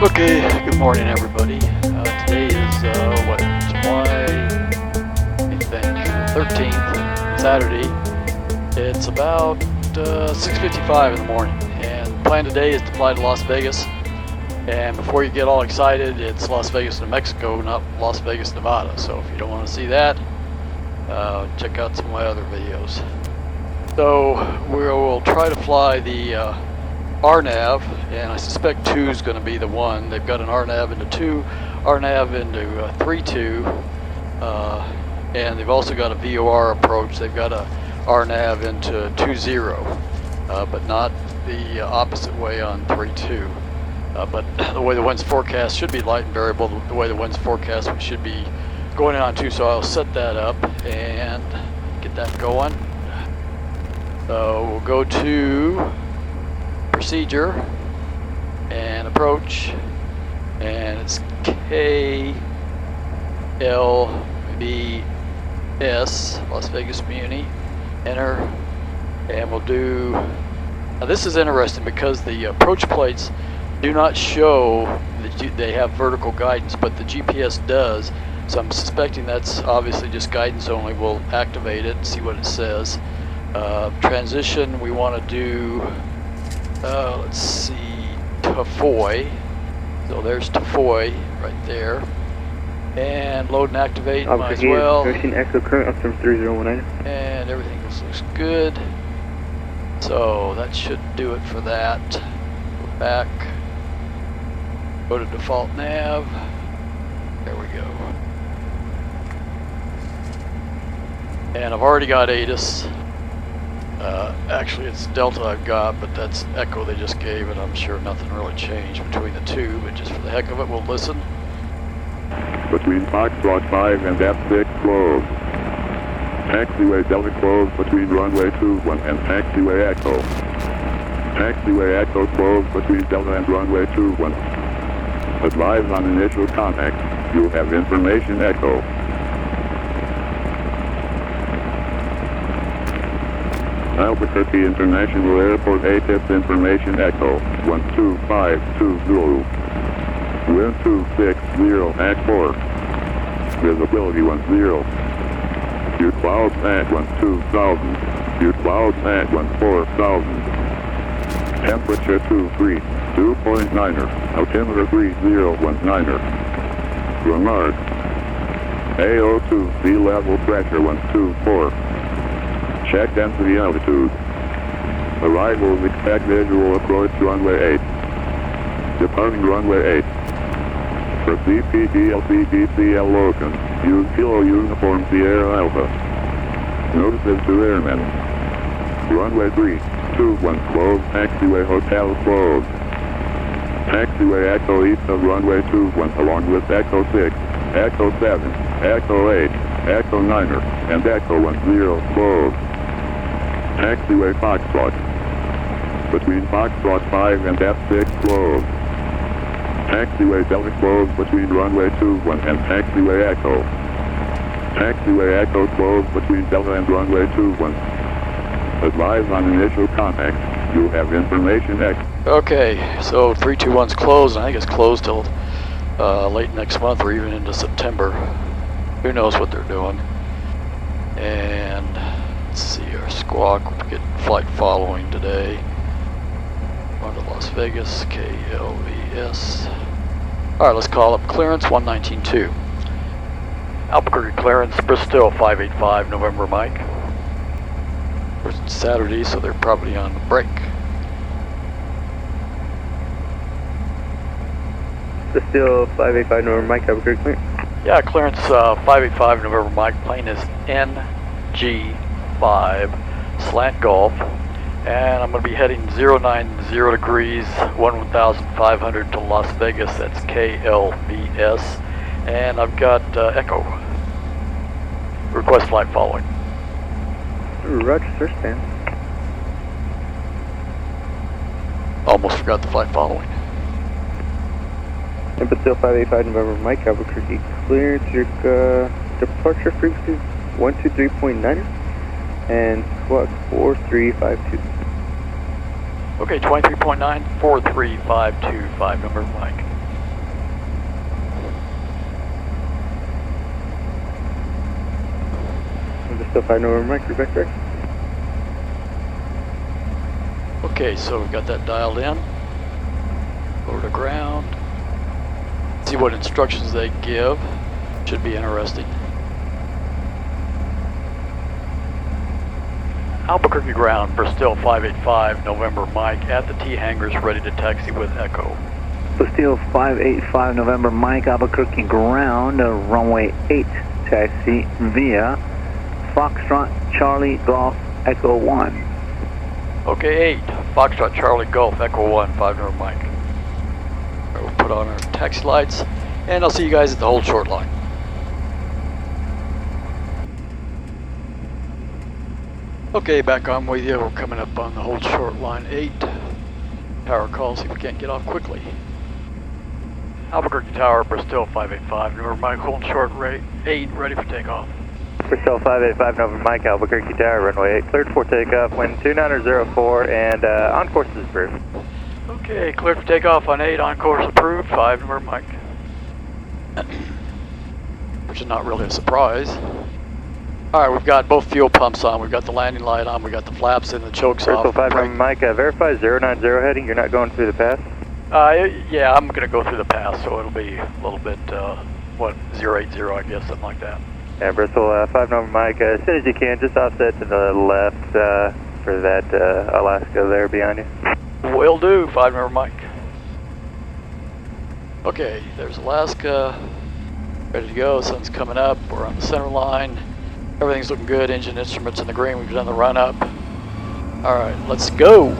Okay, good morning everybody. Today is, July, I think, 13th, Saturday. It's about 6:55 in the morning, and the plan today is to fly to Las Vegas. And before you get all excited, it's Las Vegas, New Mexico, not Las Vegas, Nevada. So if you don't want to see that, check out some of my other videos. So we'll try to fly the RNAV, and I suspect 2 is going to be the one. They've got an RNAV into 2, RNAV into 3-2, and they've also got a VOR approach. They've got a RNAV into 2-0, but not the opposite way on 3-2. But the way the wind's forecast should be light and variable. The way the wind's forecast, we should be going in on 2, so I'll set that up and get that going. So we'll go to procedure and approach, and it's KLBS, Las Vegas Muni. Enter, and we'll do. Now this is interesting because the approach plates do not show that they have vertical guidance, but the GPS does. So I'm suspecting that's obviously just guidance only. We'll activate it and see what it says. Transition, we want to do. Let's see, Tafoy. So there's Tafoy right there. And load and activate, might as well. Echo current up from 3019. And everything else looks good. So that should do it for that. Go back. Go to default nav. There we go. And I've already got ATIS. Actually it's Delta I've got, but that's Echo they just gave it. I'm sure nothing really changed between the two, but just for the heck of it, we'll listen. Between Foxtrot 5 and F6 closed. Taxiway Delta closed between runway 21 and taxiway Echo. Taxiway Echo closed between Delta and runway 21. Advise on initial contact. You have information Echo. Albuquerque International Airport ATIS information Echo 12520. Wind 260 at 4. Visibility 10. View clouds at 12,000. View clouds at 14,000. Temperature 23, 2.9er. Altimeter 3019er. Remark. AO2 sea level pressure 124. Check density altitude. Arrivals expect visual approach runway 8. Departing runway 8. For CPDLCDCL Logan, use Kilo Uniform Sierra Alpha. Notices to airmen. Runway 321 closed. Taxiway Hotel closed. Taxiway Echo east of runway 21 along with Echo 6, Echo 7, Echo 8, Echo 9er, and Echo 10 closed. Taxiway Foxtrot. Between Foxtrot 5 and F6 closed. Taxiway Delta closed between runway 21 and taxiway Echo. Taxiway Echo closed between Delta and runway 21. Advise on initial contact. You have information Echo. Okay, so 321's closed, and I think it's closed till late next month or even into September. Who knows what they're doing. And let's see, our squawk, we'll get flight following today. Going to Las Vegas, KLVS. Alright, let's call up clearance 119.2. Albuquerque clearance, Bristell 585, November Mike. It's Saturday, so they're probably on break. Bristell 585 November Mike, Albuquerque clearance. Yeah, clearance 585 November Mike. Plane is NG5 slant Golf, and I'm going to be heading 090 degrees 1,500 to Las Vegas. That's KLBS, and I've got Echo. Request flight following. Roger, sir, stand. Almost forgot the flight following. And Bristell 585 November Mike, Albuquerque clearance. Your departure frequency 123.9 and squawk 4352. Okay, 23.9, 43525, number Mike. Bristell 5 November Mike, repeat correct. Okay, so we've got that dialed in. Over to ground. See what instructions they give. Should be interesting. Albuquerque ground, Bristell 585, November Mike, at the T hangars, ready to taxi with Echo. Bristell 585, November Mike, Albuquerque ground, runway 8, taxi via Foxtrot Charlie Golf Echo 1. Okay, 8, Foxtrot Charlie Golf Echo 1, 5 November Mike. All right, we'll put on our taxi lights, and I'll see you guys at the hold short line. Okay, back on with you. We're coming up on the hold short line 8. Tower call, see if we can't get off quickly. Albuquerque Tower, Bristell 585, November Mike, hold short rate 8, ready for takeoff. Bristell 585 November Mike, Albuquerque Tower, runway 8, cleared for takeoff, wind 2904, and on course is approved. Okay, cleared for takeoff on 8, on course approved, 5 November Mike. Which is not really a surprise. Alright, we've got both fuel pumps on, we've got the landing light on, we've got the flaps and the chokes off. Bristell 5 November Mike, verify 090 heading, you're not going through the pass? Yeah, I'm going to go through the pass, so it'll be a little bit, 080 I guess, something like that. Yeah, Bristell 5 November Mike, as soon as you can, just offset to the left for that Alaska there behind you. Will do, 5 November Mike. Okay, there's Alaska, ready to go, sun's coming up, we're on the center line. Everything's looking good, engine instruments in the green, we've done the run up. Alright, let's go!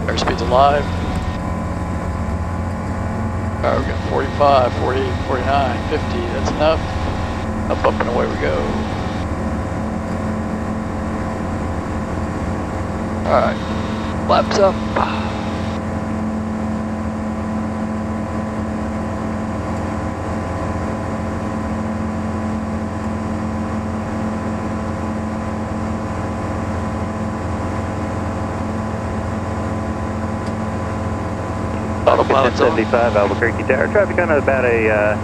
Airspeed's alive. Alright, we got 45, 48, 49, 50, that's enough. Up and away we go. Alright, flaps up. Autopilot's on. 75 Albuquerque Tower, traffic on about a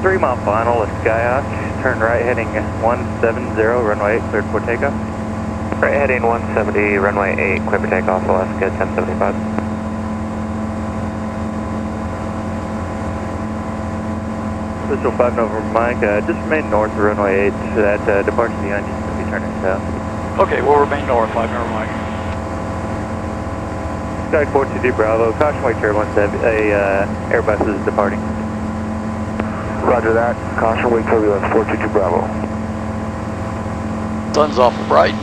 3-mile final, a Skyhawk, turn right heading 170, runway 8, cleared for takeoff. Right heading 170, runway 8, cleared for takeoff, Alaska 1075. Bristell 5 November Mike, just remain north of runway 8, that departure behind you is going to be turning south. Okay, we'll remain north, 5 November Mike. Sky 422 Bravo, caution wake turbulence, Airbus is departing. Roger that, caution wake turbulence 422 Bravo. Sun's off bright.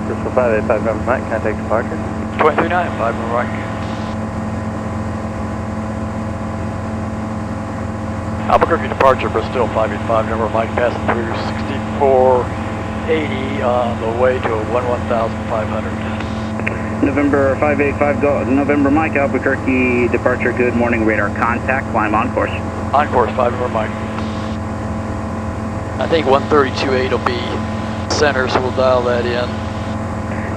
Bristell 585 November Mike, contact departure. 239, 5 November Mike. Albuquerque departure, Bristell 585 November Mike, passing through 6480 on the way to 11,500. November 585, November Mike, Albuquerque departure, good morning, radar contact, climb on course. On course, 5 November Mike. I think 132.8 will be center, so we'll dial that in.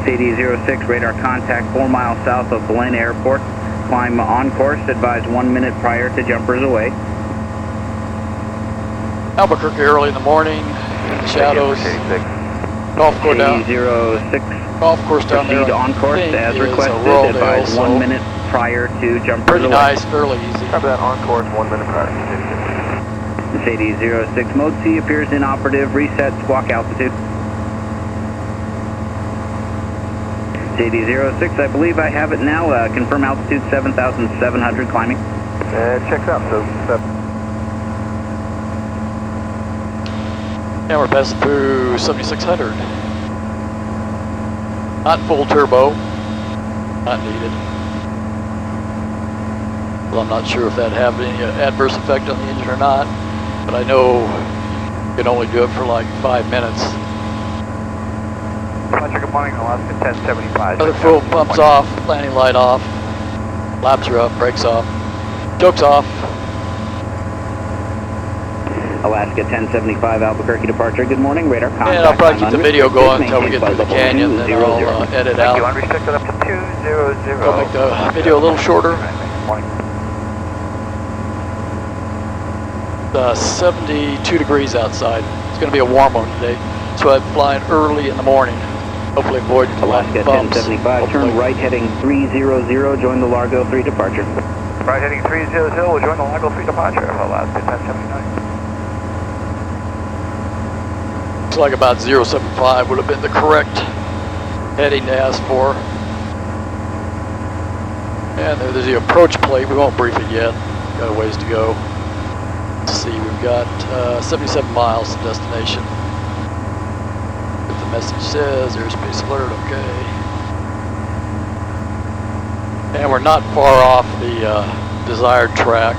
CD06, radar contact 4 miles south of Belen Airport, climb on course, advise 1 minute prior to jumpers away. Albuquerque early in the morning, in the shadows. Golf course down. CD06. Golf course down there. Proceed on course as requested. Advise 1 minute prior to jumpers pretty away. nice, fairly easy. Copy that, on course 1 minute prior. Sadie 06, mode C appears inoperative. Reset squawk altitude. Sadie 06, I believe I have it now. Confirm altitude 7,700 climbing. Checks out, so 7. And we're passing through 7,600. Not full turbo, not needed. Well, I'm not sure if that have any adverse effect on the engine or not, but I know you can only do it for like 5 minutes. Roger, good morning, Alaska 1075. Other fuel pumps off, landing light off, flaps are up, brakes off, chokes off. Alaska 1075 Albuquerque departure. Good morning, radar contact. And I'll probably keep the video going until we get through the canyon, then I'll edit out. You unrestricted up to 200. I'll make the video a little shorter. 72 degrees outside. It's going to be a warm one today, so I'm flying early in the morning. Hopefully avoiding a lot Alaska of bumps. 1075, turn right heading 300, join the Largo 3 departure. Right heading 300, we'll join the Largo 3 departure of Alaska 1079. Looks like about 075 would have been the correct heading to ask for. And there's the approach plate. We won't brief it yet. Got a ways to go. Let's see, we've got 77 miles to destination. The message says airspace alert, okay. And we're not far off the desired track.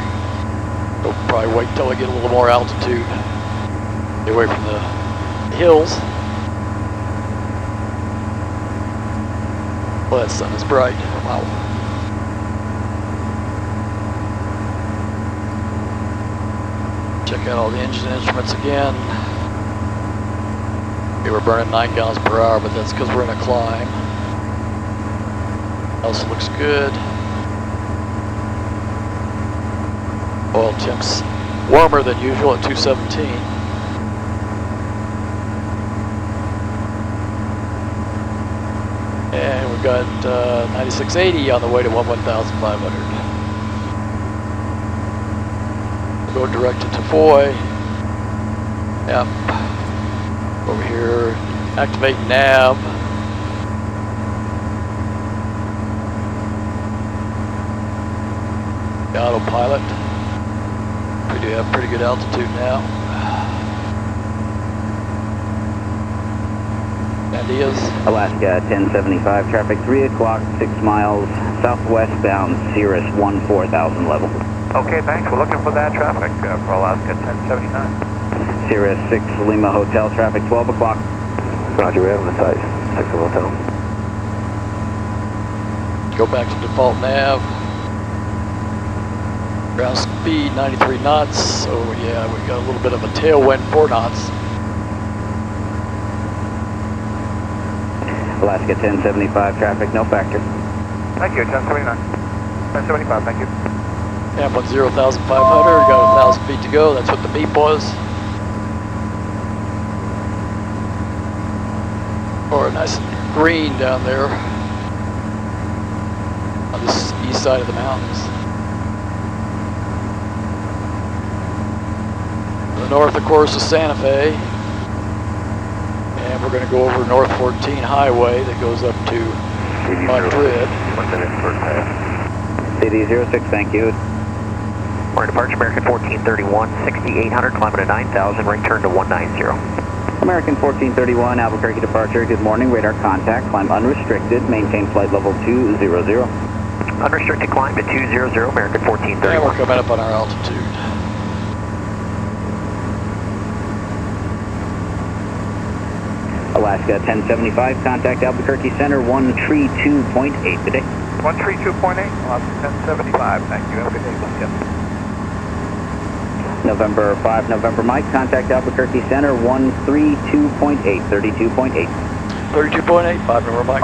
We'll probably wait till we get a little more altitude. Get away from the hills. Well, that sun is bright. Wow. Check out all the engine instruments again. Okay, we're burning 9 gallons per hour, but that's because we're in a climb. Else looks good. Oil temps warmer than usual at 217. And we've got 9680 on the way to 11,500. Go direct to Tafoy. Yep. Over here, activate nav. The autopilot. We do have pretty good altitude now. Ideas. Alaska 1075, traffic 3 o'clock, 6 miles southwest bound, Cirrus 14,000 level. Okay, thanks. We're looking for that traffic for Alaska 1079. Cirrus 6 Lima Hotel, traffic 12 o'clock. Roger, we have the size. 6 Hotel. Go back to default nav. Ground speed 93 knots, so yeah, we got a little bit of a tailwind, 4 knots. Alaska 1075, traffic no factor. Thank you, 1079. 1075, thank you. Amp on 0,500, got 1,000 feet to go, that's what the beep was. Or nice and green down there on this east side of the mountains. To the north, of course, is Santa Fe. And we're going to go over North 14 Highway that goes up to Madrid. 1 minute first pass. CD06, thank you. We're in departure, American 1431, 6800, climbing to 9,000, ring turn to 190. American 1431, Albuquerque departure, good morning, radar contact, climb unrestricted, maintain flight level 200. Unrestricted climb to 200, American 1431. And we're coming up on our altitude. Alaska 1075, contact Albuquerque Center 132.8 today. 132.8, Alaska 1075, thank you, have a good day, yep. November 5, November Mike, contact Albuquerque Center 132.8, 32.8. 32.8, 5 November Mike.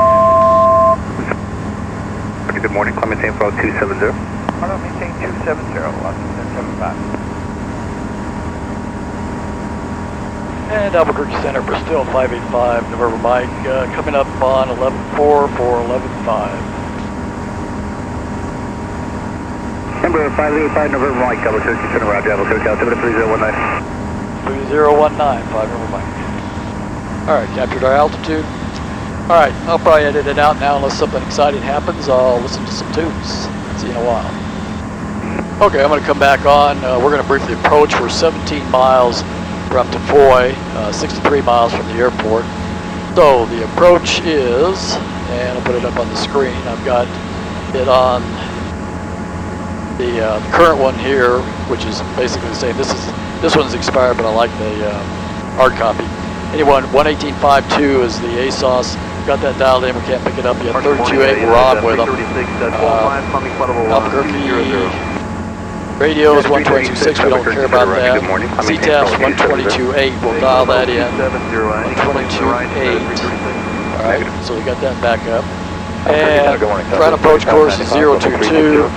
Good morning, climate info 270. Auto maintain 270, Alaska 1075. And Albuquerque Center, Bristell 585, November Mike, coming up on 11.4 for 11.5. Number 585, November Mike, Albuquerque Center, Roger, Albuquerque, altimeter 3019. 3019, 5 November Mike. Alright, captured our altitude. Alright, I'll probably edit it out now unless something exciting happens. I'll listen to some tunes. See you in a while. Okay, I'm going to come back on. We're going to brief the approach. We're 17 miles from Tafoy, 63 miles from the airport. So the approach is, and I'll put it up on the screen. I've got it on the current one here, which is basically the same. This one's expired, but I like the hard copy. Anyone, 118.52 is the ASOS. Got that dialed in. We can't pick it up yet. 32.8, we're on with them. Albuquerque radio is 122.6. We don't care about that. CTAP's 122.8. We'll dial that in. 122.8. All right, so we got that back up. And front approach course is 022.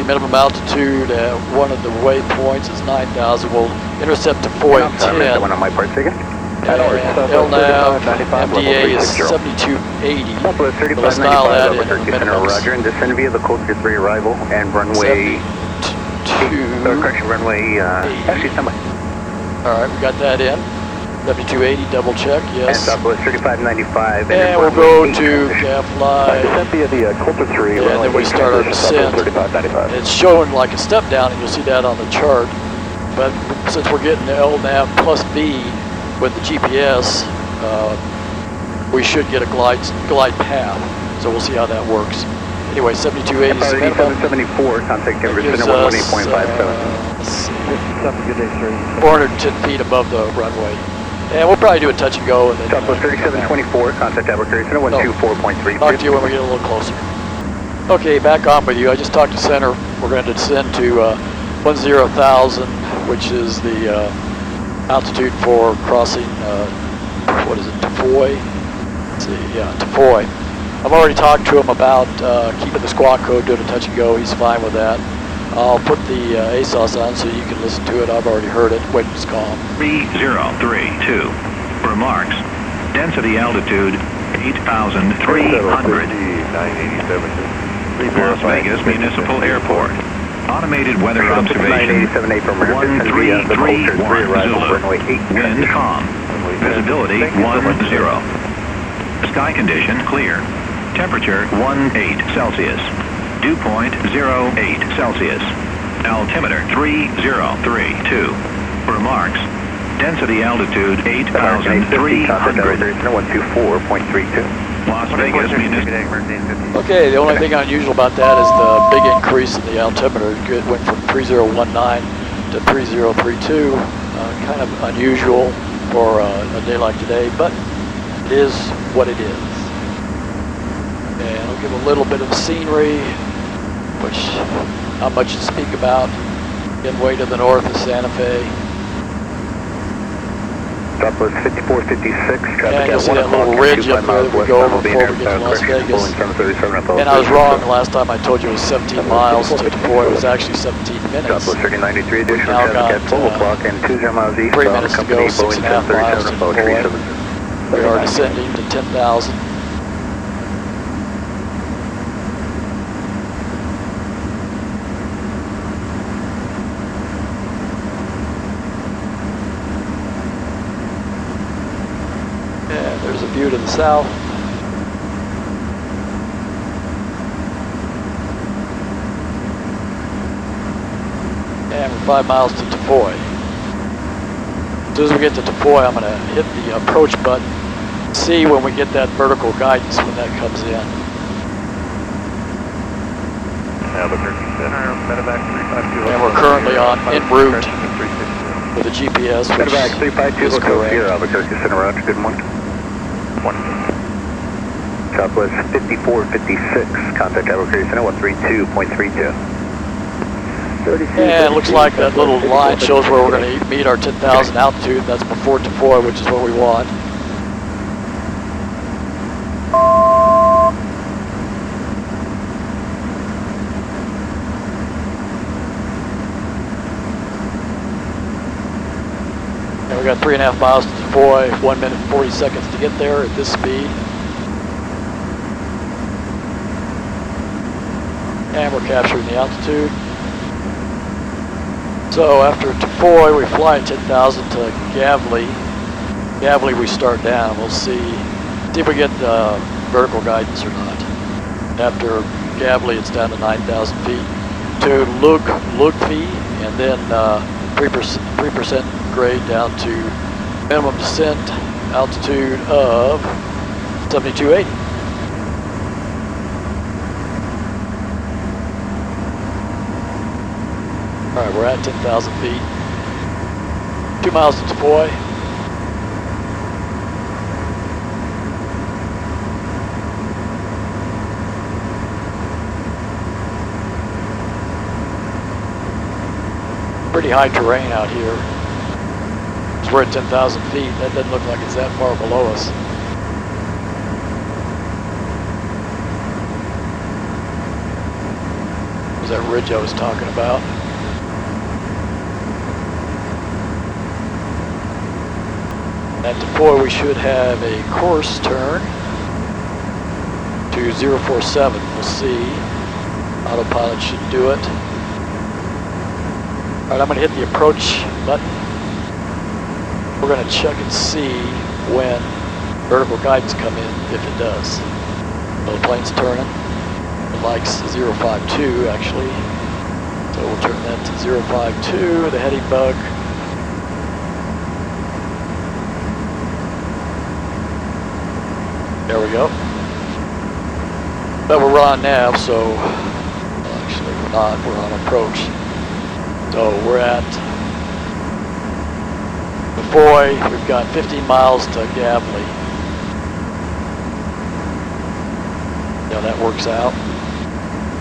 The minimum altitude at one of the waypoints is 9,000. We'll intercept to 4 and 10. One on my part, second. LNAV MDA is 7280. Southwest So let's dial 3595 that in. Albuquerque Center, roger, and descend via the Culture 3 arrival and runway... correction, runway, actually, stand by. Alright, we got that in. 7280, double check, And yes. Southwest 3595. And we'll go to Gap Fly. Descend via the Culture 3, And then we start our descent. 3595. It's showing like a step down, and you'll see that on the chart. But since we're getting the LNAV plus B with the GPS, we should get a glide path. So we'll see how that works. Anyway, 7280 is the minimum. 774, contact Denver Gives Center, us, 18.57. let's see, Have a good day, sir. 410 feet above the runway. And we'll probably do a touch and go. And then, Southwest 3724, contact Albuquerque Center, 124.33. talk to you when we get a little closer. Okay, back on with you. I just talked to center. We're going to descend to 10,000, which is the altitude for crossing, what is it, Tafoy? Let's see, yeah, Tafoy. I've already talked to him about keeping the squawk code, doing a touch and go. He's fine with that. I'll put the ASOS on so you can listen to it. I've already heard it. Wait, just calm. 3032. Remarks. Density altitude 8,300. 987. Las Vegas Municipal Airport. Automated weather observation. 987A from America, 1331 Zulu. runway 8. Wind calm. Visibility 10. Sky condition clear. Temperature 18 Celsius. Dew point 08 Celsius. Altimeter 3032. Remarks. Density altitude 8,300. 124.32. Las Vegas Municipal. Okay, the only thing unusual about that is the big increase in the altimeter. It went from 3019 to 3032. Kind of unusual for a day like today, but it is what it is. And I'll give a little bit of scenery, which not much to speak about. Getting way to the north of Santa Fe. Southwest 5456, traffic And you'll at see 1 that o'clock little and ridge 25 up there miles that we west go bound over will be before we near get to Las correction, Vegas. Boeing 737 And I was wrong the last time I told you it was 17 miles to Tafoy. It was actually 17 minutes. Southwest 3093, additional now traffic at got, 12 o'clock and 20 miles east 3 bound minutes to company go, Boeing 6.5 miles to 737 Boeing Tafoy. 37. We are descending to 10,000. And there's a view to the south. And we're 5 miles to Tafoy. As soon as we get to Tafoy, I'm going to hit the approach button. See when we get that vertical guidance when that comes in. Albuquerque Center, medevac 352. And we're currently en route with the GPS, which Medevac 352 is Hotel Sierra, correct. Albuquerque Center, roger, good morning. Southwest 5456, contact Albuquerque Center, 132.32. And it looks like that little line shows where we're going to meet our 10,000 altitude. That's before Tafoy, which is what we want. And we got 3.5 miles to Tafoy, 1 minute and 40 seconds to get there at this speed. And we're capturing the altitude. So after Tafoy, we fly at 10,000 to Gavley. Gavley, we start down. We'll see if we get vertical guidance or not. After Gavley, it's down to 9,000 feet to Lugfi, and then 3% grade down to minimum descent altitude of 7280. All right, we're at 10,000 feet. 2 miles to Tafoy. Pretty high terrain out here. So we're at 10,000 feet. That doesn't look like it's that far below us. There's that ridge I was talking about. At deploy, we should have a course turn to 047. We'll see. Autopilot should do it. All right, I'm going to hit the approach button. We're going to check and see when vertical guidance come in, if it does. So the plane's turning. It likes 052 actually. So we'll turn that to 052, the heading bug. There we go. But we're on nav, so well, actually we're not. We're on approach. So we're at Boy. We've got 15 miles to Gavley. Yeah, that works out.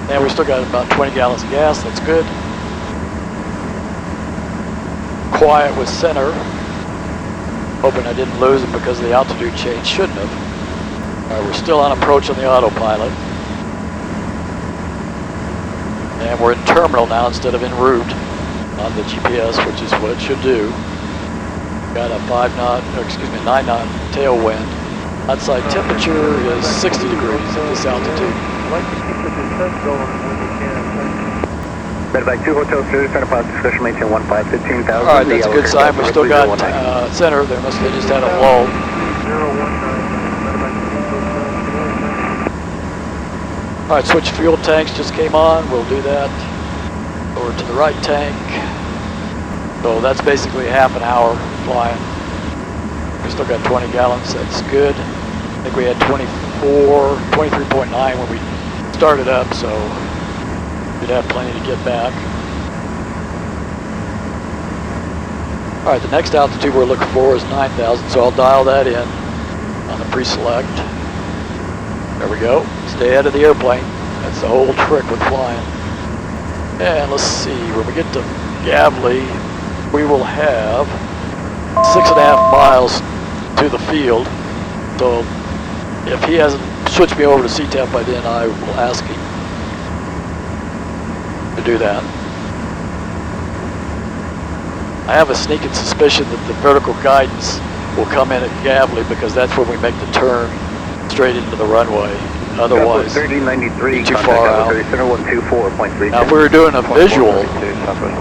And we still got about 20 gallons of gas. That's good. Quiet with center. Hoping I didn't lose it because of the altitude change. Shouldn't have. All right, we're still on approach on the autopilot. And we're in terminal now instead of en route on the GPS, which is what it should do. Got a 9 knot tailwind. Outside temperature is 60 degrees at this altitude. I'd like to keep the descent going when we can. Medevac 2 Hotel 3, center pod discussion maintain 15,000. All right, that's a good sign. We still got center. They must have just had a lull. 019. All right, switch fuel tanks just came on. We'll do that. Over to the right tank. So that's basically half an hour flying. We still got 20 gallons. That's good. I think we had 23.9 when we started up, so we'd have plenty to get back. All right, the next altitude we're looking for is 9,000, so I'll dial that in on the pre-select. There we go. Stay ahead of the airplane. That's the whole trick with flying. And let's see, when we get to Gavley, we will have 6.5 miles to the field. So if he hasn't switched me over to CTAP by then, I will ask him to do that. I have a sneaking suspicion that the vertical guidance will come in at Gavley because that's when we make the turn straight into the runway. Otherwise, 3093, too far out. Now, if we were doing a visual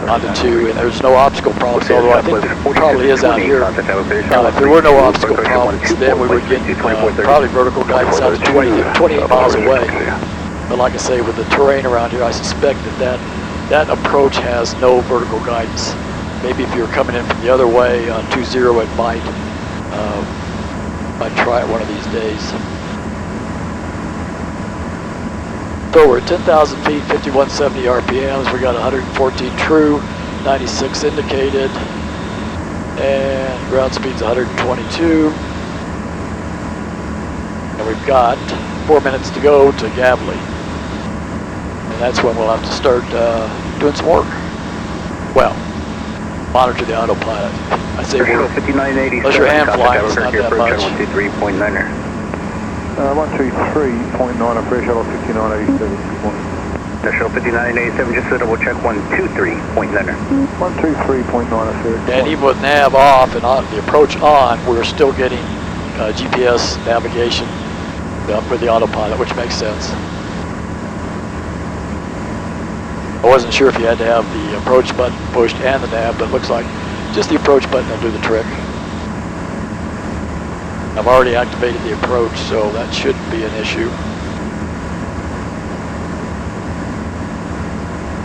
on the 2 and there's no obstacle problems, although I think there probably is out here. If there were no obstacle problems, then we would get probably vertical guidance out to 28 miles away. But like I say, with the terrain around here, I suspect that approach has no vertical guidance. Maybe if you're coming in from the other way on 20, it might try it one of these days. So we're at 10,000 feet, 5170 RPMs. We got 114 true, 96 indicated, and ground speed's 122. And we've got 4 minutes to go to Gavley. And that's when we'll have to start doing some work. Well, monitor the autopilot. I say we're, unless your hand flying, it's not that much. 123.9er. 123.9, I'm pretty sure 5987. National 5987, just a double check 123.9er. 123.9, And even with nav off and on the approach on, we're still getting GPS navigation for the autopilot, which makes sense. I wasn't sure if you had to have the approach button pushed and the nav, but it looks like just the approach button will do the trick. I've already activated the approach, so that shouldn't be an issue.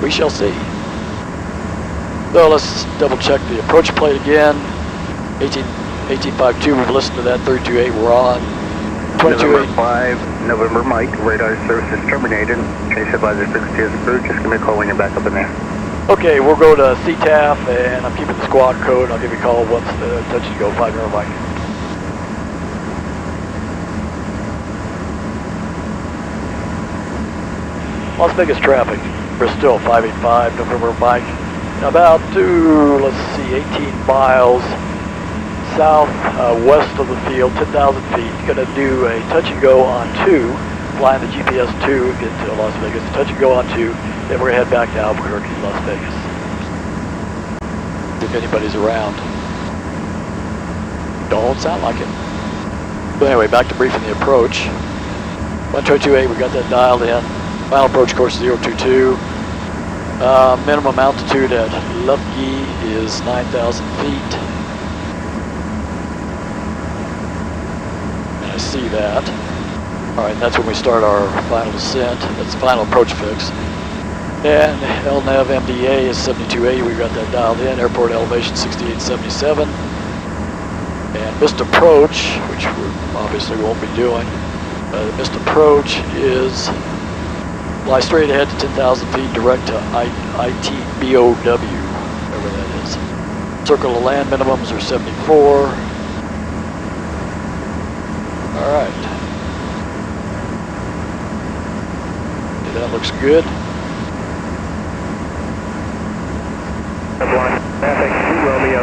We shall see. So let's double check the approach plate again. 1852, we've listened to that. 328, we're on. 228. November 5, November Mike, radar services terminated. Chase advisor 60 is approved. Just give me a call when you're back up in there. Okay, we'll go to CTAF, and I'm keeping the squad code. I'll give you a call once the touch and go. 5 November Mike. Las Vegas traffic, Bristell 585, November Mike, about let's see, 18 miles south west of the field, 10,000 feet. Going to do a touch and go on 2, flying the GPS 2, get to Las Vegas, touch and go on 2, then we're going to head back to Albuquerque, Las Vegas. If anybody's around. Don't sound like it. But anyway, back to briefing the approach. 122.8, we got that dialed in. Final approach course 022. Minimum altitude at Lucky is 9,000 feet. And I see that. Alright, that's when we start our final descent. That's the final approach fix. And LNAV MDA is 7280. We got that dialed in. Airport elevation 6877. And missed approach, which we obviously won't be doing. Missed approach is fly straight ahead to 10,000 feet direct to ITBOW, whatever that is. Circle to land minimums are 74. Alright. That looks good. Traffic 2 Romeo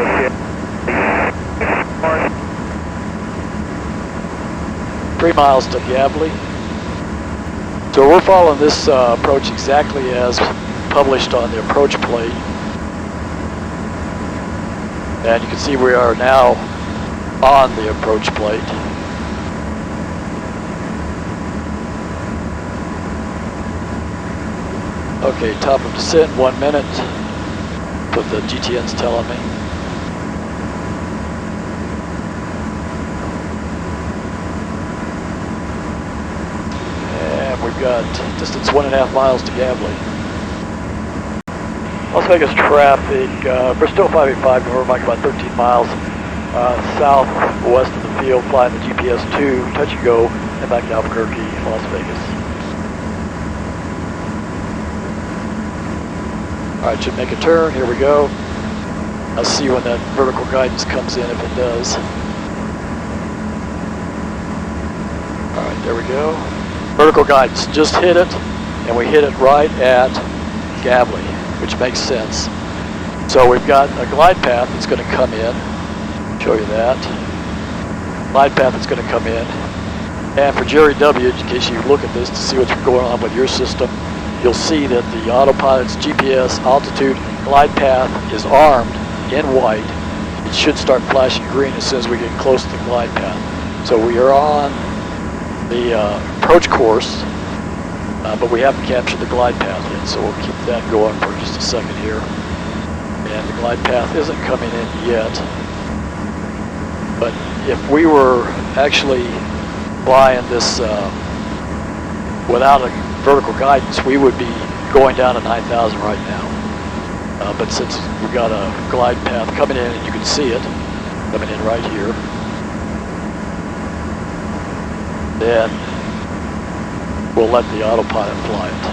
3 miles to Gavley. So we're following this approach exactly as published on the approach plate. And you can see we are now on the approach plate. Okay, top of descent, 1 minute. What the GTN's telling me. And we've got distance 1.5 miles to Gavley. Las Vegas traffic, Bristell 585, November Mike, about 13 miles southwest of the field, flying the GPS 2, touch and go, and back to Albuquerque, Las Vegas. Alright, should make a turn, here we go. I'll see when that vertical guidance comes in, if it does. Alright, there we go. Vertical guidance, just hit it, and we hit it right at Gavley, which makes sense. So we've got a glide path that's going to come in. Show you that. Glide path that's going to come in. And for Jerry W., in case you look at this to see what's going on with your system, you'll see that the autopilot's GPS altitude glide path is armed in white. It should start flashing green as soon as we get close to the glide path. So we are on the approach course, but we haven't captured the glide path yet, so we'll keep that going for just a second here. And the glide path isn't coming in yet. But if we were actually flying this without a vertical guidance, we would be going down to 9,000 right now. But since we got a glide path coming in, and you can see it coming in right here, then we'll let the autopilot fly it.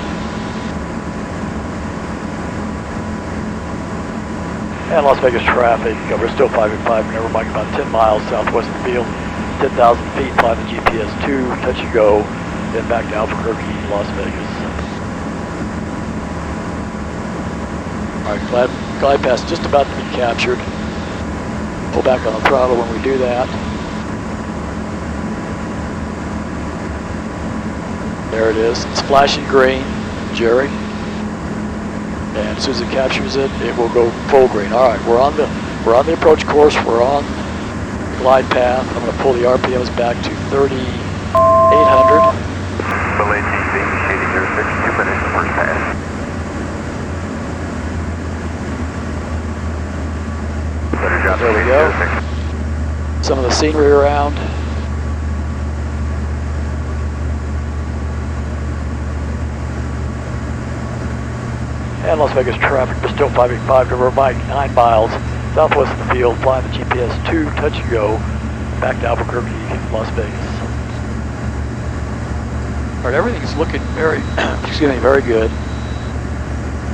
And Las Vegas traffic, we're still 585, November Mike, about 10 miles southwest of the field, 10,000 feet, flying the GPS 2, touch and go, then back to Albuquerque, Las Vegas. Alright, glide path just about to be captured. Pull back on the throttle when we do that. There it is. It's flashing green, Jerry. And as soon as it captures it, it will go full green. Alright, we're on the approach course, we're on the glide path. I'm going to pull the RPMs back to 3,800. Belay TC, Shady 06, 2 minutes to first pass. There we go. Some of the scenery around. And Las Vegas traffic, Bristell 585, November Mike, 9 miles southwest of the field, flying the GPS 2, touch and go, back to Albuquerque, Las Vegas. Alright, everything's looking very, very good.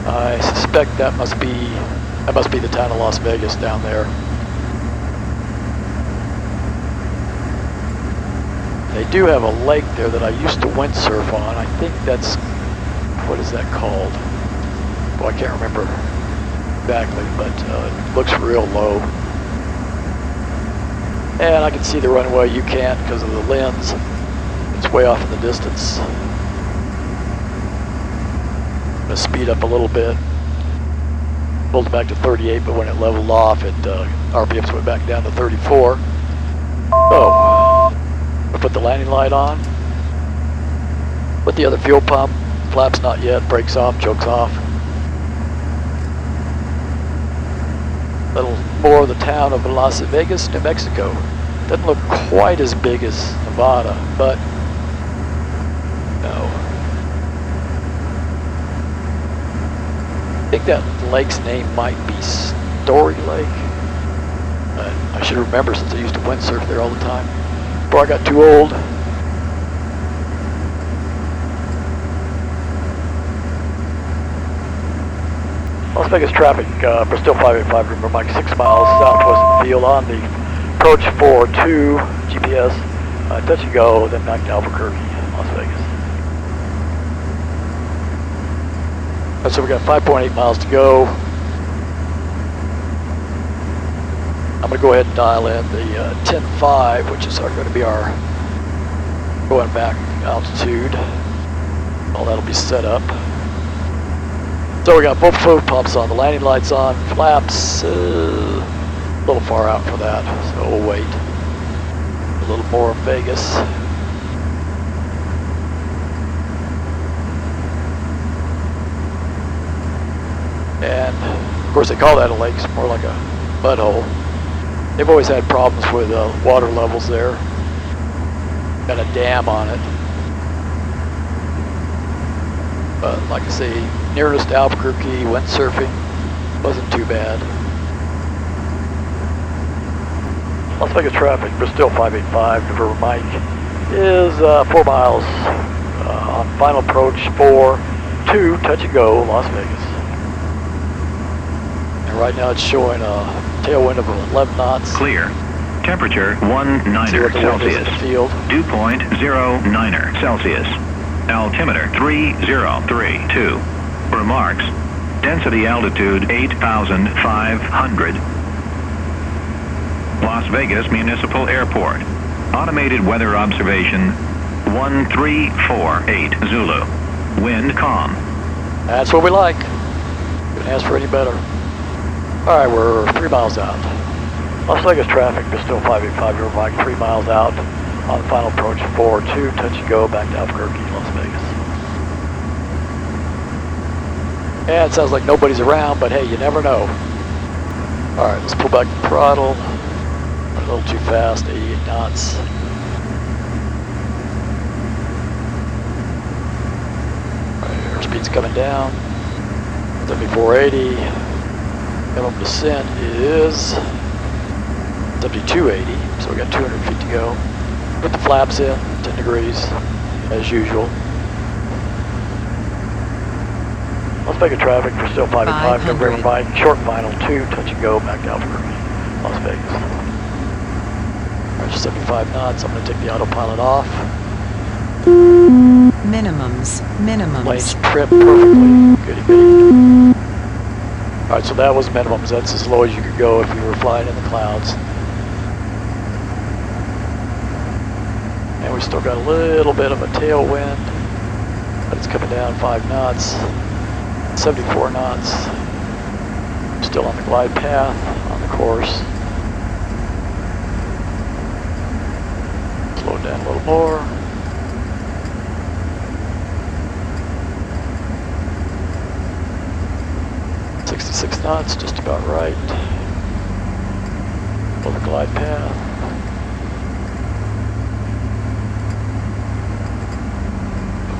I suspect that must be the town of Las Vegas down there. They do have a lake there that I used to windsurf on. I think that's, what is that called? Well, I can't remember exactly, but it looks real low. And I can see the runway. You can't because of the lens. It's It's way off in the distance. I'm gonna speed up a little bit. Pulled it back to 38, but when it leveled off, RPMs went back down to 34. Oh, I put the landing light on. Put the other fuel pump. Flaps not yet. Brakes off. Chokes off. A little more of the town of Las Vegas, New Mexico. Doesn't look quite as big as Nevada, but no. I think that lake's name might be Story Lake. I should remember since I used to windsurf there all the time before I got too old. Las Vegas traffic, Bristell 585, remember Mike, 6 miles southwest of the field on the approach 4-2 GPS, touch and go, then back to Albuquerque, Las Vegas. So we got 5.8 miles to go. I'm going to go ahead and dial in the 10.5, which is going to be our going back altitude. All that'll be set up. So we got both fuel pumps on, the landing lights on, flaps, a little far out for that, so we'll wait. A little more in Vegas. And of course they call that a lake, it's more like a mud hole. They've always had problems with water levels there. Got a dam on it. But like I say, nearest to Albuquerque, windsurfing, wasn't too bad. Las Vegas traffic, Bristell 585, November Mike, is 4 miles on final approach 4-2, touch and go, Las Vegas. And right now it's showing a tailwind of 11 knots. Clear. Temperature 19 Celsius. Dew point 09 Celsius. Altimeter 3032. Remarks. Density altitude 8,500. Las Vegas Municipal Airport. Automated weather observation 1348 Zulu. Wind calm. That's what we like. Couldn't ask for any better. Alright, we're 3 miles out. Las Vegas traffic is still 585. You're like 3 miles out on the final approach 4-2. Touch and go back to Albuquerque, Las Vegas. Yeah, it sounds like nobody's around, but hey, you never know. Alright, let's pull back the throttle. A little too fast, 88 knots. Alright, airspeed's coming down. 7480. Minimum descent is 7280, so we got 200 feet to go. Put the flaps in, 10 degrees, as usual. Las Vegas traffic for still 585, November Mike, short final 2, touch and go, back to Albuquerque, Las Vegas. Alright, 75 knots, I'm going to take the autopilot off. Minimums. Lanes trim perfectly, goody goody. Alright, so that was minimums, that's as low as you could go if you were flying in the clouds. And we still got a little bit of a tailwind, but it's coming down 5 knots. 74 knots, still on the glide path, on the course. Slow it down a little more. .66 knots, just about right. On the glide path.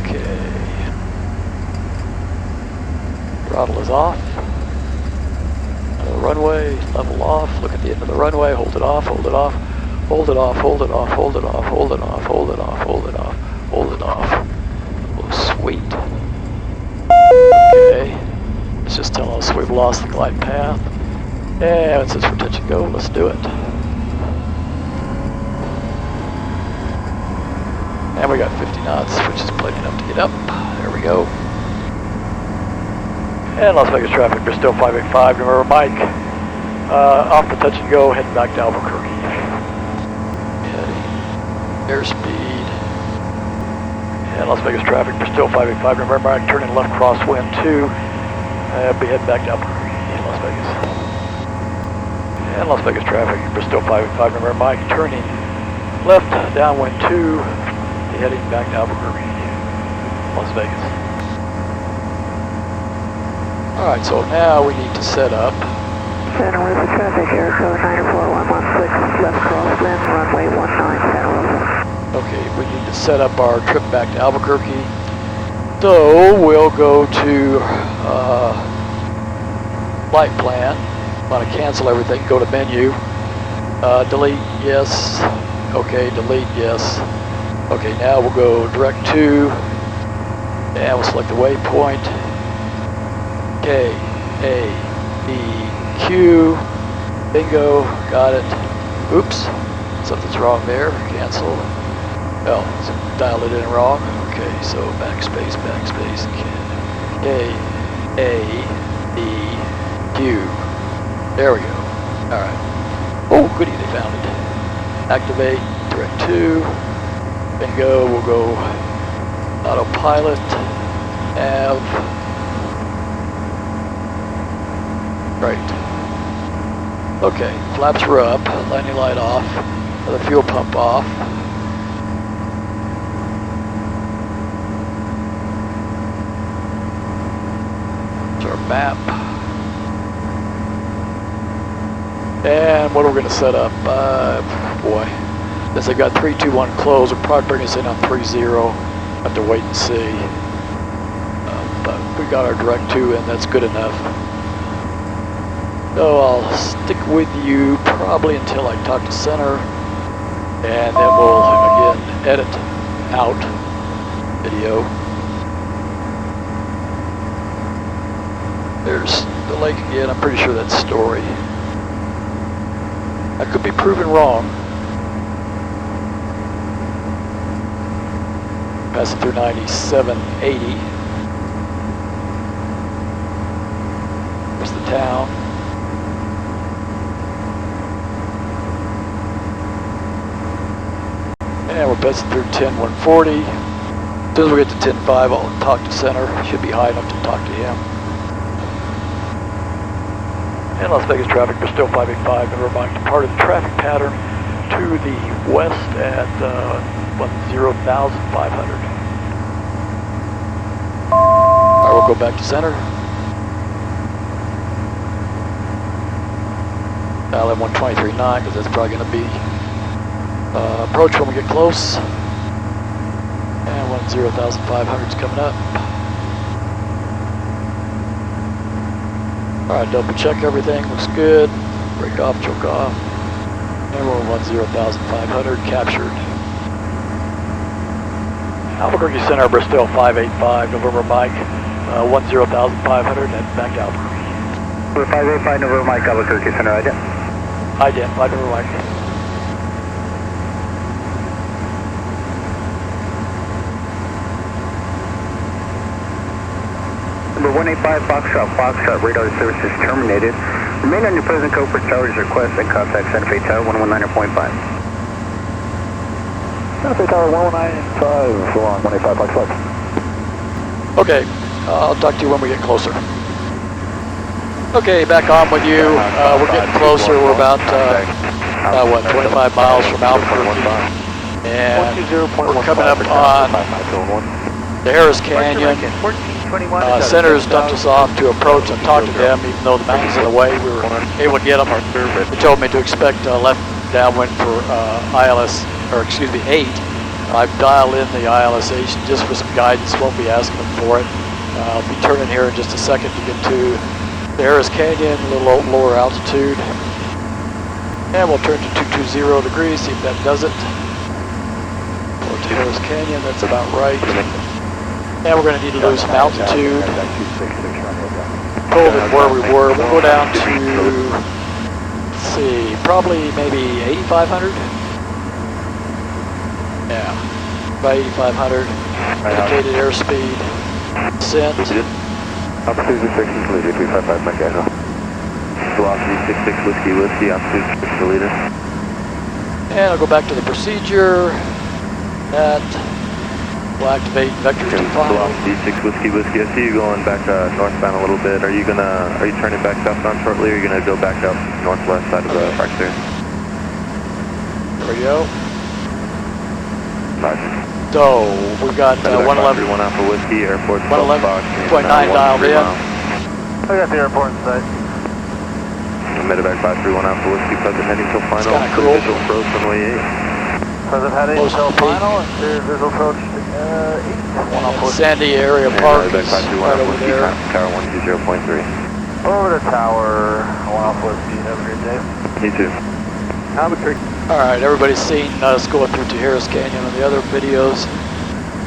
Okay. Throttle is off. Runway, level off. Look at the end of the runway. Hold it off, hold it off. Hold it off, hold it off, hold it off, hold it off, hold it off, hold it off, hold it off. Oh, sweet. Okay. It's just telling us we've lost the glide path. And it says for touch and go. Let's do it. And we got 50 knots, which is plenty enough to get up. There we go. And Las Vegas traffic, Bristell 585, remember Mike, off the touch and go, heading back to Albuquerque. Airspeed And Las Vegas traffic, Bristell 585, remember I turning left crosswind 2. I'll be heading back to Albuquerque in Las Vegas. And Las Vegas traffic, Bristell 585, remember Mike turning left downwind 2, heading back to Albuquerque, Las Vegas. Alright, so now we need to set up. Santa Rosa traffic, aircode 94116, left crosswind, runway 19, Santa Rosa. Okay, we need to set up our trip back to Albuquerque. So we'll go to flight plan. Want to cancel everything, go to menu. Delete, yes. Okay, delete, yes. Okay, now we'll go direct to, and we'll select the waypoint. K, A, B, Q. Bingo, got it. Oops, something's wrong there, cancel. Oh, dialed it in wrong. Okay, so backspace, backspace. K, A, B, Q. There we go. Alright. Oh, goody, they found it. Activate, direct to. Bingo, we'll go autopilot. Nav. Right. Okay, flaps are up. Landing light off. The fuel pump off. Our map. And what are we going to set up? Boy, since I got 3, 2, 1 close, we'll probably bring us in on 3-0. Have to wait and see. But we got our direct to, and that's good enough. So I'll stick with you probably until I talk to center, and then we'll again edit out video. There's the lake again. I'm pretty sure that's Story. I could be proven wrong. Passing through 9780. There's the town. And we're passing through 10140. As soon as we get to 105, I'll talk to center. Should be high enough to talk to him. And Las Vegas traffic, Bristell 585, and remind departed the traffic pattern to the west at 10,500. Alright, we'll go back to center. Dial in 123.9 because that's probably going to be approach when we get close. And 10,500 is coming up. Alright, double check everything, looks good. Break off, choke off. And we're 10,500, captured. Albuquerque Center, Bristell 585, November Mike, 10,500, and back to Albuquerque. 585, November Mike, Albuquerque Center, ident. Ident, 5 November Mike. Number 185, Foxtrot, radar services terminated. Remain on your present code for tower's request and contact Santa Fe Tower 119.5. Santa Fe Tower 119.5, so long, 185, Foxtrot. Okay, I'll talk to you when we get closer. Okay, back on with you. We're getting closer. We're about, 25 miles from Albuquerque. And we're coming up on the Harris Canyon. Centers dumped us off to approach and talk to them, even though the mountain's in the way. We were able to get them. They told me to expect left downwind for ILS, or excuse me, 8. I've dialed in the ILS 8 just for some guidance. Won't be asking them for it. I'll be turning here in just a second to get to the Harris Canyon, a little lower altitude. And we'll turn to 220 degrees, see if that does it. Go to Harris Canyon, that's about right. And we're going to need to lose some altitude. Told it where we were. We'll go down to, let's see, probably maybe 8,500. Yeah, about 8,500. Indicated airspeed. Descent. Altitude 66, leader 355, Mike Echo. Velocity 66, whiskey, altitude 6 leader. And I'll go back to the procedure. That We'll activate vector 2 final. Velocity 6 Whiskey Whiskey. I see you going back northbound a little bit. Are you turning back southbound shortly, or are you gonna go back up northwest side of the park there? There we go. Roger. So we've got 111. 1 Alpha Whiskey, airport 111.9 dialed in. I got the airport in sight. Medevac 531 Alpha Whiskey, present heading till final. It's kinda cool. Visual approach runway 8. Present heading Close till to peak. final, and clear visual approach 8. Sandy area park Medevac is 531 right Alpha over Whiskey, there. tower 120.3. Over the tower, 1 Alpha Whiskey. Have a great day. Me too. Albuquerque. All right, everybody's seen us going through Tijeras Canyon on the other videos.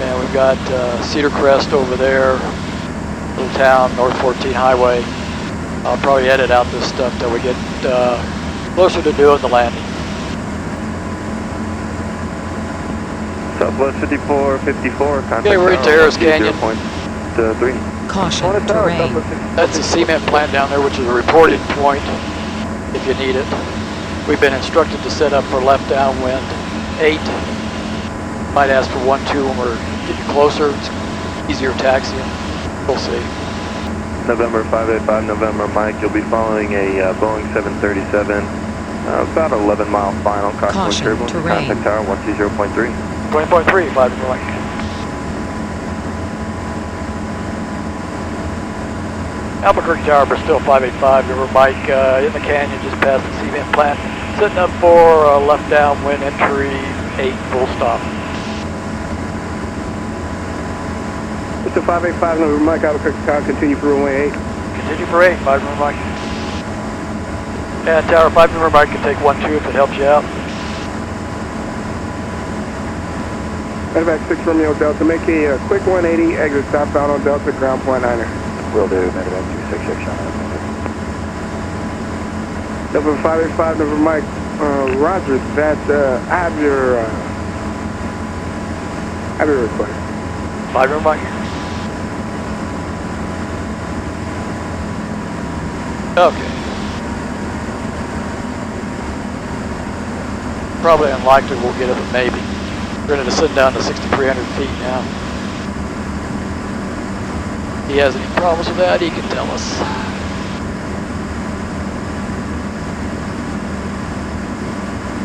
And we've got Cedar Crest over there, little town, North 14 Highway. I'll probably edit out this stuff till we get closer to doing the landing. Southwest 54, contact Okay, we're in Tijeras Canyon. 0.3. Caution, terrain. That's the cement plant down there, which is a reporting point if you need it. We've been instructed to set up for left downwind 8. Might ask for 1-2 when we're getting closer. It's easier taxiing. We'll see. November 585, November Mike, you'll be following a Boeing 737, about 11 mile final, Caution, turbulence, terrain. contact tower 120.3. 20.3, 5 Mike. Albuquerque Tower, Bristell 585, River Mike, in the canyon just past the cement plant. Setting up for left downwind entry 8, full stop. Mr. 585, November Mike, Albuquerque Tower, continue for runway 8. Continue for 8, 5 River Mike. And Tower 5 River Mike can take 1-2 if it helps you out. Medevac 6 Romeo Delta, make a quick 180, exit southbound on Delta, ground point 9er. Will do, Medevac 266 on November 585, November Mike, Roger, that, I have your request. 5 River Mike. Okay. Probably unlikely we'll get it, but maybe. We're going to descend down to 6,300 feet now. If he has any problems with that, he can tell us.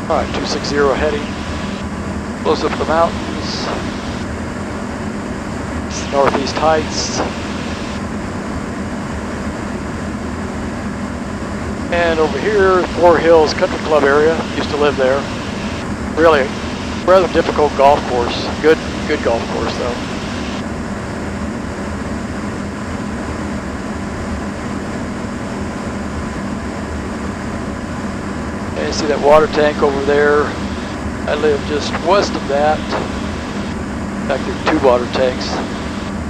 Alright, 260 heading. Close up the mountains. Northeast Heights. And over here, Four Hills Country Club area. Used to live there. Really rather difficult golf course. Good golf course though. And you see that water tank over there. I live just west of that. In fact, there are 2 water tanks.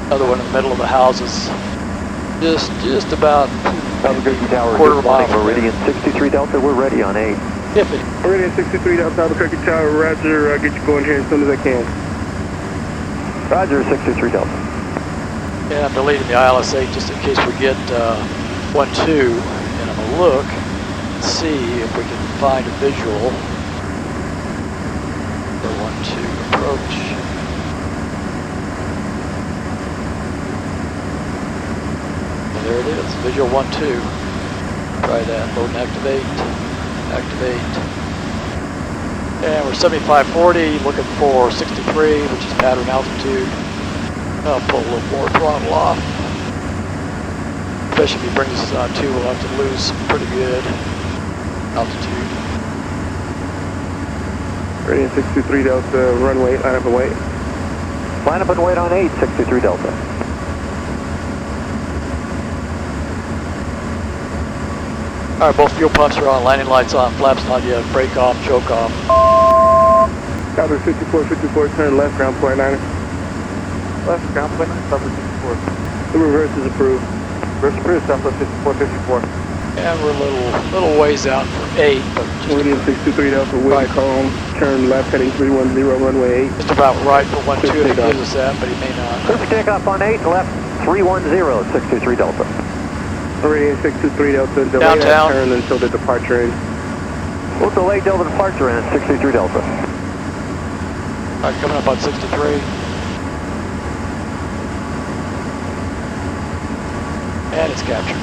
Another one in the middle of the houses. Just about Albuquerque Tower, quarter of a mile. Meridian 63 Delta, we're ready on 8. If it, Meridian 63 Delta, Albuquerque Tower, Roger, I'll get you going here as soon as I can. Roger, 63 Delta. and I'm deleting the ILS-8 just in case we get 1-2, and I'm going to look and see if we can find a visual for 1-2 approach. Well, there it is, visual 1-2. Try that, load and activate, and we're 7540, looking for 63, which is pattern altitude. I'll pull a little more throttle off. Especially if he brings us 2, we'll have to lose some pretty good altitude. Ready in 623 Delta, runway, line up and wait. Line up and wait on 8, 623 Delta. Alright, both fuel pumps are on, landing lights on, flaps not yet, brake off, choke off. Copy 5454, turn left, ground point 9. Left, ground point 9, Southwest 54. The reverse is approved. Reverse approved, Southwest 5454. And we're a little ways out for 8, but Meridian 623 Delta, wind right. calm, turn left, heading 310, runway 8. Just about right for 1-2 if he gives us that, but he may not. Clear takeoff on 8, left 310, 623 Delta. Meridian 623 Delta, delay Downtown. that turn until the departure ends. We'll delay Delta departure in 623 Delta. Alright, coming up on 63. And it's captured.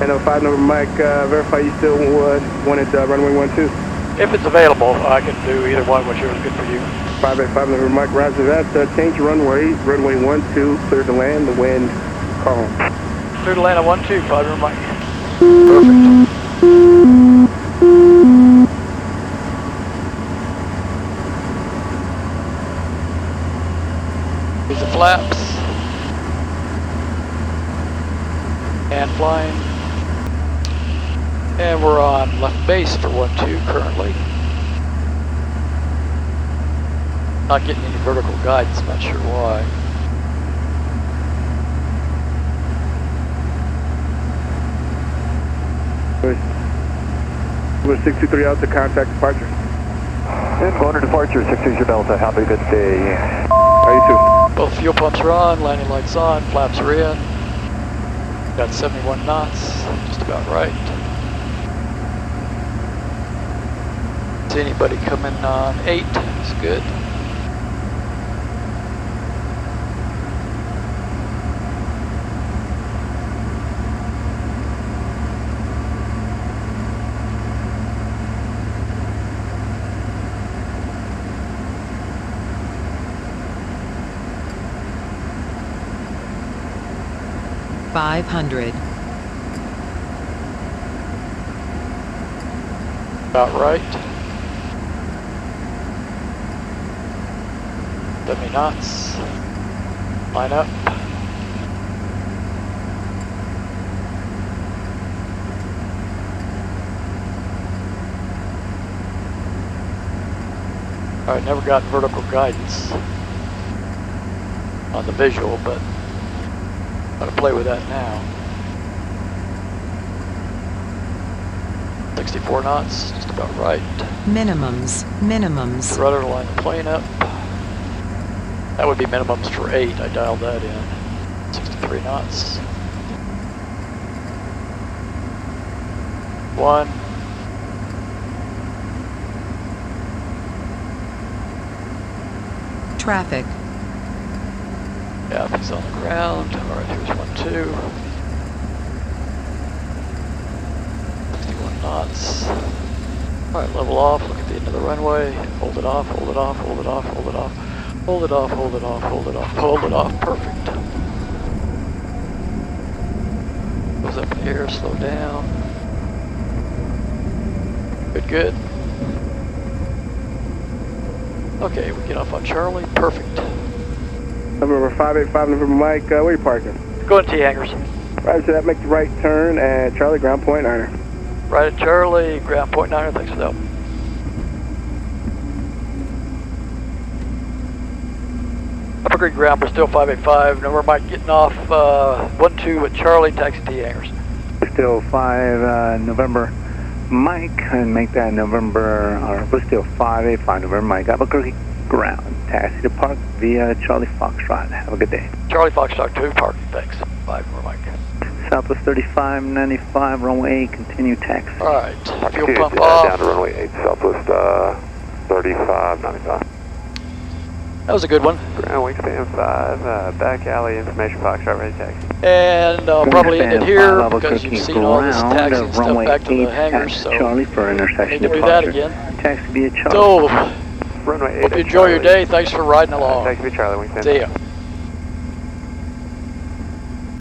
And 5 number Mike, verify you still wanted runway 12. If it's available, I can do either one, whichever is good for you. 585 number Mike, roger that. Change your runway 12, clear to land, the wind, call home. Clear to land at 12, 5 number Mike. Perfect. These are flaps. And flying. And we're on left base for 12 currently. Not getting any vertical guidance, not sure why. We're 623 out to contact departure. And going to departure, 630 Delta. Have a good day. How you too? Both fuel pumps are on, landing lights on, flaps are in. Got 71 knots, just about right. See anybody coming on 8, it's good. About right. 70 knots. Line up. Alright, never got vertical guidance on the visual, but I'm gonna play with that now. 64 knots, just about right. Minimums. Rudder to line the plane up. That would be minimums for 8, I dialed that in. 63 knots. 1. Traffic. Yeah, he's on the ground. Alright, here's 12. 61 knots. Alright, level off, look at the end of the runway. Hold it off, hold it off, hold it off, hold it off. Hold it off, hold it off, hold it off, hold it off. Perfect. Goes up in the air, slow down. Good, good. Okay, we get off on Charlie. Perfect. Number 585, number Mike, where are you parking? Go into T hangars. Right, so that make the right turn at Charlie, ground point 9er. Right at Charlie, ground point 9er, thanks for the help. Albuquerque ground, Bristell 585, number Mike getting off 12 at Charlie, taxi T hangars. Bristell 5 November Mike, and make that November, or Bristell 585 November Mike, Albuquerque ground, taxi to park via Charlie Foxtrot. Have a good day. Charlie Foxtrot 2, parking, thanks. 5 number Mike. Southwest 3595, runway 8, continue taxi. Alright, fuel pump off. Down to runway 8, Southwest 3595. That was a good one. Ground wingspan 5, back alley, information Foxtrot, ready taxi. And I'll probably end it here because you've seen all this ground, taxi stuff runway back to 8, the hangars, so Charlie for we intersection can do departure. that again. Taxi via Charlie. So, Runway 8. hope you enjoy your day. Thanks for riding along. Taxi via Charlie, wingspan. See ya.